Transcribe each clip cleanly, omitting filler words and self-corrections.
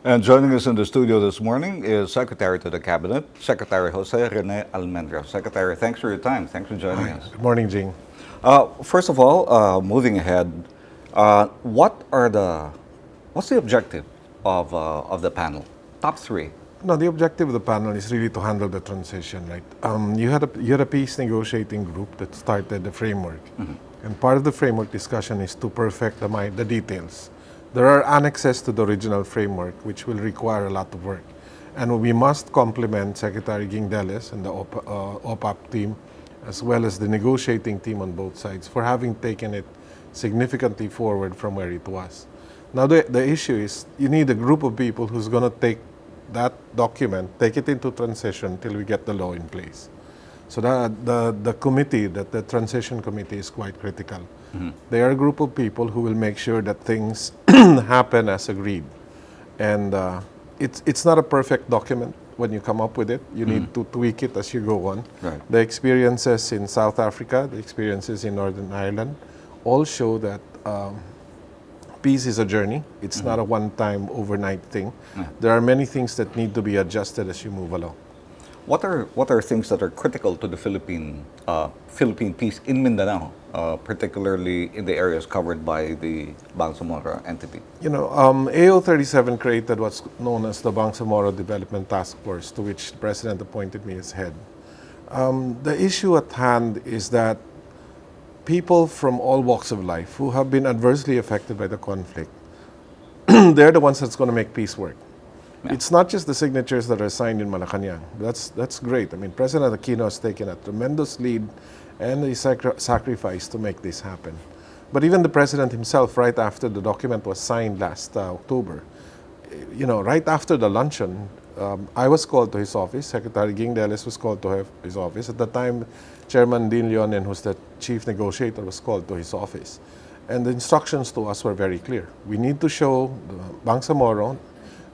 And joining us in the studio this morning is Secretary to the Cabinet, Secretary Jose Rene Almendras. Secretary, thanks for your time. Thanks for joining us. Good morning, Jing. First of all, moving ahead, what's the objective of the panel? Top three. No, the objective of the panel is really to handle the transition, right? You had a peace negotiating group that started the framework, and part of the framework discussion is to perfect the details. There are annexes to the original framework which will require a lot of work, and we must compliment Secretary Gindeles and the OPAP team, as well as the negotiating team on both sides, for having taken it significantly forward from where it was. Now the issue is you need a group of people who's going to take that document, take it into transition till we get the law in place. So the committee, the transition committee, is quite critical. They are a group of people who will make sure that things happen as agreed. And it's not a perfect document when you come up with it. You need to tweak it as you go on. Right. The experiences in South Africa, the experiences in Northern Ireland, all show that peace is a journey. It's not a one-time overnight thing. There are many things that need to be adjusted as you move along. What are things that are critical to the Philippine peace in Mindanao, particularly in the areas covered by the Bangsamoro entity? You know, AO 37 created what's known as the Bangsamoro Development Task Force, to which the President appointed me as head. The issue at hand is that people from all walks of life who have been adversely affected by the conflict, they're the ones that's going to make peace work. Yeah. It's not just the signatures that are signed in Malacanang. That's great. I mean, President Aquino has taken a tremendous lead and a sacrifice to make this happen. But even the President himself, right after the document was signed last October, right after the luncheon, I was called to his office. Secretary Gindeles was called to his office. At the time, Chairman Dean Leonen, who's the chief negotiator, was called to his office. And the instructions to us were very clear. We need to show Bangsamoro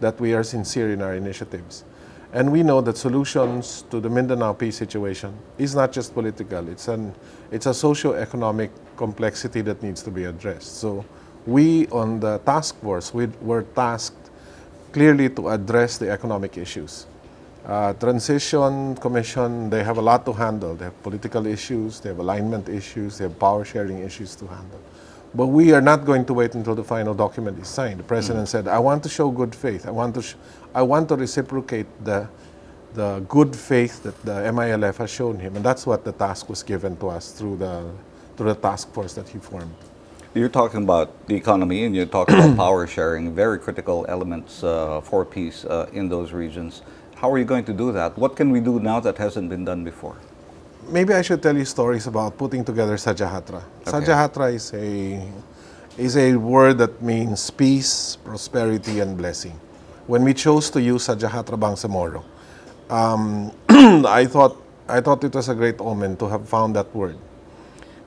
that we are sincere in our initiatives. And we know that solutions to the Mindanao peace situation is not just political. It's a socio-economic complexity that needs to be addressed. So we on the task force, were tasked clearly to address the economic issues. Transition Commission, they have a lot to handle. They have political issues, they have alignment issues, they have power sharing issues to handle. But we are not going to wait until the final document is signed. The President said, I want to show good faith. I want to reciprocate the good faith that the MILF has shown him. And that's what the task was given to us through the task force that he formed. You're talking about the economy and you're talking about power sharing, very critical elements for peace in those regions. How are you going to do that? What can we do now that hasn't been done before? Maybe I should tell you stories about putting together Sajahatra. Okay. Sajahatra is a word that means peace, prosperity, and blessing. When we chose to use Sajahatra Bangsamoro, I thought it was a great omen to have found that word.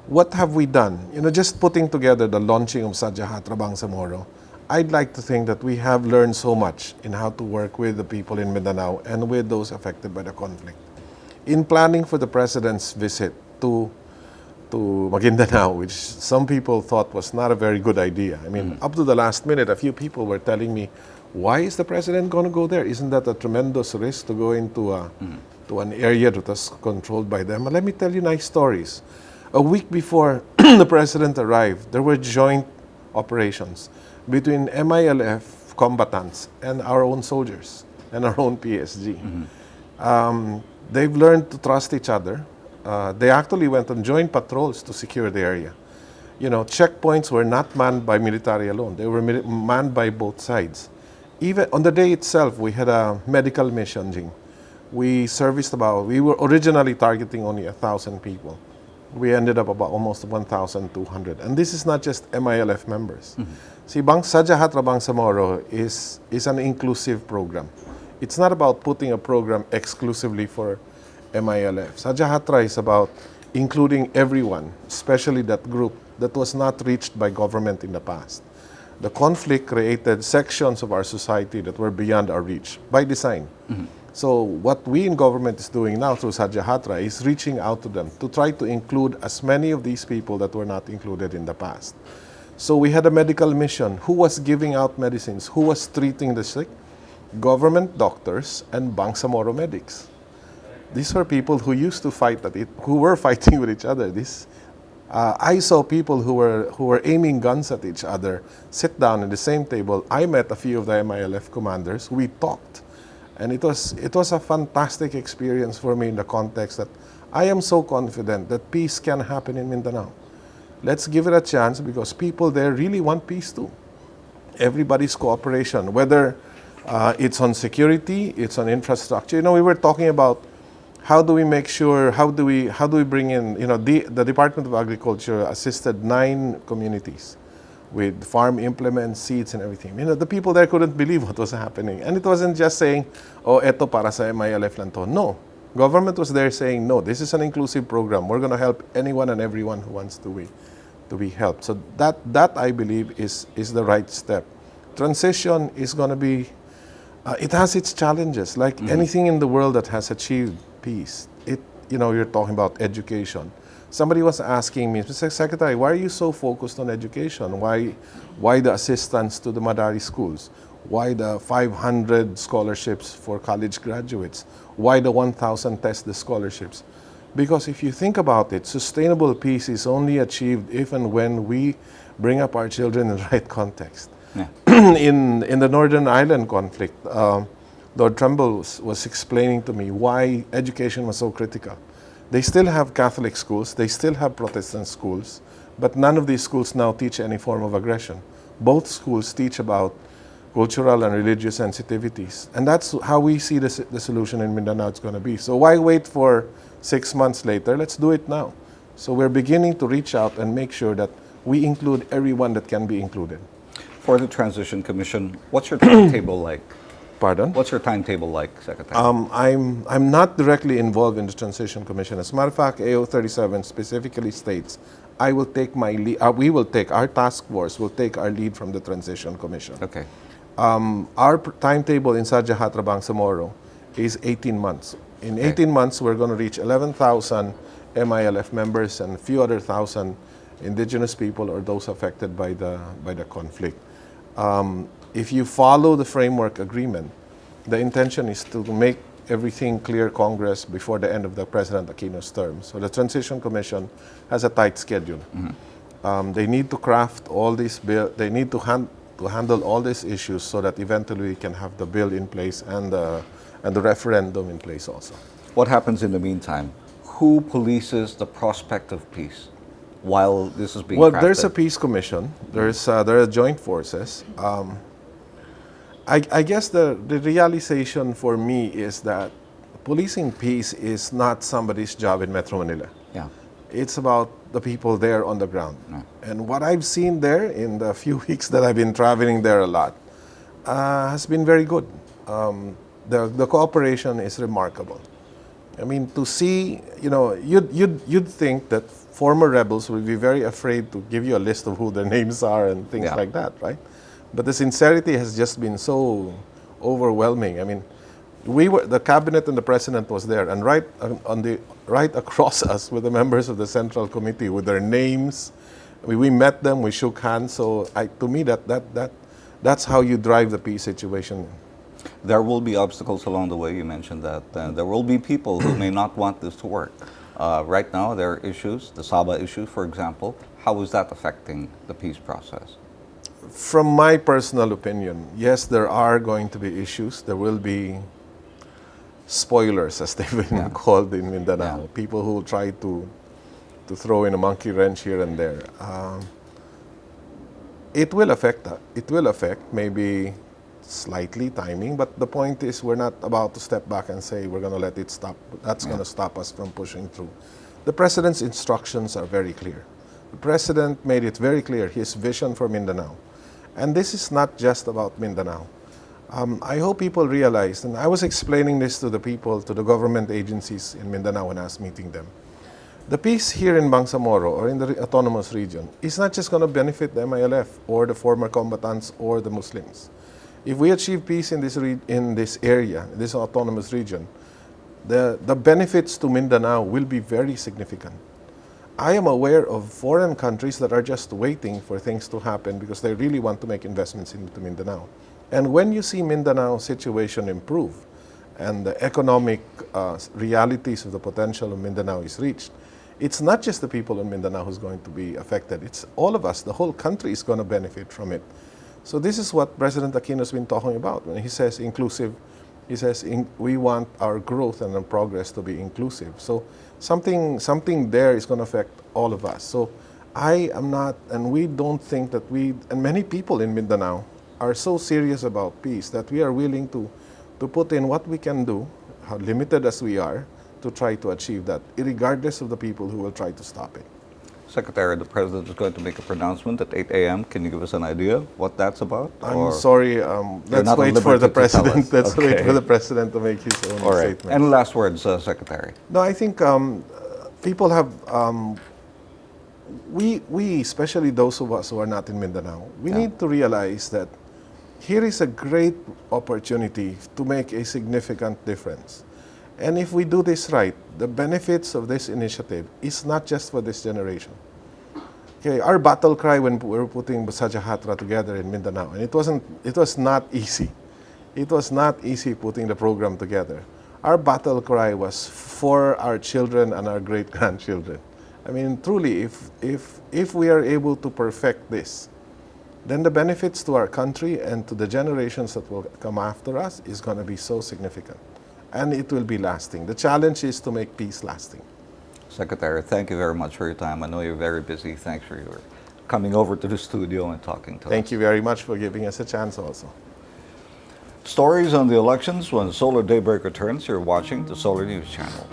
What have we done? Just putting together the launching of Sajahatra Bangsamoro, I'd like to think that we have learned so much in how to work with the people in Mindanao and with those affected by the conflict. In planning for the President's visit to Maguindanao, which some people thought was not a very good idea. I mean, up to the last minute, a few people were telling me, why is the President going to go there? Isn't that a tremendous risk to go into to an area that was controlled by them? And let me tell you nice stories. A week before the President arrived, there were joint operations between MILF combatants and our own soldiers and our own PSG. They've learned to trust each other. They actually went on joint patrols to secure the area. Checkpoints were not manned by military alone. They were manned by both sides. Even on the day itself, we had a medical mission, Jing. We were originally targeting only 1,000 people. We ended up about almost 1,200. And this is not just MILF members. See, Sajahatra Bangsamoro is an inclusive program. It's not about putting a program exclusively for MILF. Sajahatra is about including everyone, especially that group that was not reached by government in the past. The conflict created sections of our society that were beyond our reach by design. So what we in government is doing now through Sajahatra is reaching out to them to try to include as many of these people that were not included in the past. So we had a medical mission. Who was giving out medicines? Who was treating the sick? government doctors, and Bangsamoro medics. These were people who used to fight at it, who were fighting with each other. I saw people who were aiming guns at each other sit down at the same table. I met a few of the MILF commanders. We talked, and it was a fantastic experience for me in the context that I am so confident that peace can happen in Mindanao. Let's give it a chance because people there really want peace too. Everybody's cooperation, whether it's on security, it's on infrastructure. You know, we were talking about how do we make sure, how do we bring in, you know, the Department of Agriculture assisted 9 communities with farm implements, seeds, and everything. You know, the people there couldn't believe what was happening. And it wasn't just saying, oh, eto para sa MILF lang to. No. Government was there saying, no, this is an inclusive program. We're going to help anyone and everyone who wants to be helped. So that I believe is the right step. Transition is going to be, it has its challenges. Like anything in the world that has achieved peace, you know, you're talking about education. Somebody was asking me, Mr. Secretary, why are you so focused on education? Why the assistance to the Madari schools? Why the 500 scholarships for college graduates? Why the 1,000 test the scholarships? Because if you think about it, sustainable peace is only achieved if and when we bring up our children in the right context. Yeah. In the Northern Ireland conflict, Lord Trumbull was explaining to me why education was so critical. They still have Catholic schools, they still have Protestant schools, but none of these schools now teach any form of aggression. Both schools teach about cultural and religious sensitivities. And that's how we see the solution in Mindanao is going to be. So why wait for 6 months later? Let's do it now. So we're beginning to reach out and make sure that we include everyone that can be included. For the Transition Commission, what's your timetable like? Pardon? What's your timetable like, Secretary? I'm not directly involved in the Transition Commission. As a matter of fact, AO 37 specifically states, I will take my lead, our task force will take our lead from the Transition Commission. Okay. Our timetable in Sajahatra Bangsamoro is 18 months. In 18 months, we're going to reach 11,000 MILF members and a few other thousand indigenous people or those affected by the conflict. If you follow the framework agreement, the intention is to make everything clear Congress before the end of the President Aquino's term. So the Transition Commission has a tight schedule. They need to craft all these bills. They need to handle all these issues so that eventually we can have the bill in place and the referendum in place also. What happens in the meantime? Who polices the prospect of peace while this is being crafted? There's a peace commission. There are joint forces. I guess the realization for me is that policing peace is not somebody's job in Metro Manila. Yeah. It's about the people there on the ground. Yeah. And what I've seen there in the few weeks that I've been traveling there a lot has been very good. The cooperation is remarkable. I mean, to see, you know, you'd think that former rebels would be very afraid to give you a list of who their names are and things like that, right? But the sincerity has just been so overwhelming. I mean, the cabinet and the president was there, and right across us were the members of the Central Committee with their names. We met them, we shook hands. So to me, that's how you drive the peace situation. There will be obstacles along the way. You mentioned that. There will be people who may not want this to work. Right now, there are issues, the Saba issue, for example. How is that affecting the peace process? From my personal opinion, yes, there are going to be issues. There will be spoilers, as they've been called in Mindanao. People who try to throw in a monkey wrench here and there. It will affect that. It will affect maybe slightly timing, but the point is we're not about to step back and say we're going to let it stop. That's going to stop us from pushing through. The President's instructions are very clear. The President made it very clear his vision for Mindanao. And this is not just about Mindanao. I hope people realize, and I was explaining this to the people, to the government agencies in Mindanao when I was meeting them. The peace here in Bangsamoro or in the autonomous region is not just going to benefit the MILF or the former combatants or the Muslims. If we achieve peace in this area, this autonomous region, the benefits to Mindanao will be very significant. I am aware of foreign countries that are just waiting for things to happen because they really want to make investments into Mindanao. And when you see Mindanao situation improve and the economic realities of the potential of Mindanao is reached, it's not just the people in Mindanao who's going to be affected. It's all of us. The whole country is going to benefit from it. So this is what President Aquino has been talking about. When he says inclusive, he says we want our growth and our progress to be inclusive. So something there is going to affect all of us. So I am not, and we don't think that and many people in Mindanao are so serious about peace that we are willing to put in what we can do, how limited as we are, to try to achieve that, regardless of the people who will try to stop it. Secretary, the President is going to make a pronouncement at 8 a.m. Can you give us an idea what that's about? I'm sorry, let's not wait at for the liberty to tell us. President. Let's wait Okay. for the President to make his own All right. statement. And last words, Secretary. No, I think people have, we, especially those of us who are not in Mindanao, we need to realize that here is a great opportunity to make a significant difference. And if we do this right, the benefits of this initiative is not just for this generation. Okay, our battle cry when we were putting Sajahatra together in Mindanao, and it was not easy. It was not easy putting the program together. Our battle cry was for our children and our great-grandchildren. I mean, truly, if we are able to perfect this, then the benefits to our country and to the generations that will come after us is going to be so significant. And it will be lasting. The challenge is to make peace lasting. Secretary, thank you very much for your time. I know you're very busy. Thanks for your coming over to the studio and talking to us. Thank you very much for giving us a chance also. Stories on the elections when Solar Daybreak returns. You're watching the Solar News Channel.